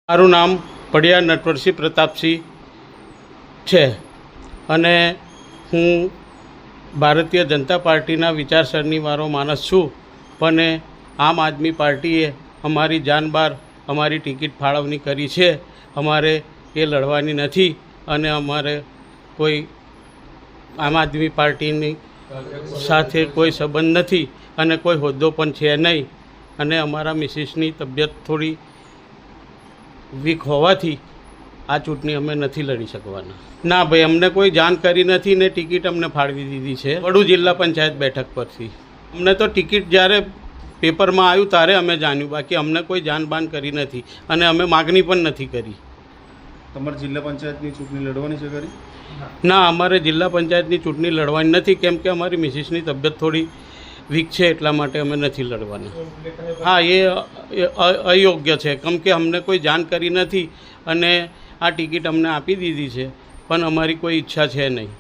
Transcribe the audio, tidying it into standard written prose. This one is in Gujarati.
મારું નામ પડિયા નટવરસિંહ પ્રતાપસિંહ છે અને હું ભારતીય જનતા પાર્ટીના વિચારસરણીવાળો માણસ છું, પણ આમ આદમી પાર્ટીએ અમારી જાન બહાર અમારી ટિકિટ ફાળવણી કરી છે. અમારે એ લડવાની નથી અને અમારે કોઈ આમ આદમી પાર્ટીની સાથે કોઈ સંબંધ નથી અને કોઈ હોદ્દો પણ છે નહીં. અને અમારા મિસિસની તબિયત થોડી વીક હોવાથી આ ચૂંટણી અમે નથી લડી શકવાના. ના ભાઈ, અમને કોઈ જાણકારી નથી ને ટિકિટ અમને ફાળવી દીધી છે વડોદરા જિલ્લા પંચાયત બેઠક પરથી. અમને તો ટિકિટ જ્યારે પેપરમાં આવ્યું ત્યારે અમે જાણ્યું, બાકી અમને કોઈ જાણ કરી નથી અને અમે માગણી પણ નથી કરી. તમારે જિલ્લા પંચાયતની ચૂંટણી લડવાની છે ખરી? ના, અમારે જિલ્લા પંચાયતની ચૂંટણી લડવાની નથી, કેમ કે અમારી મિસિસની તબિયત થોડી વીક છે, એટલા માટે અમે નથી લડવાના. હા, એ અયોગ્ય છે, કેમ કે અમને કોઈ જાણકારી નથી અને આ ટિકિટ અમને આપી દીધી છે, પણ અમારી કોઈ ઈચ્છા છે નહીં.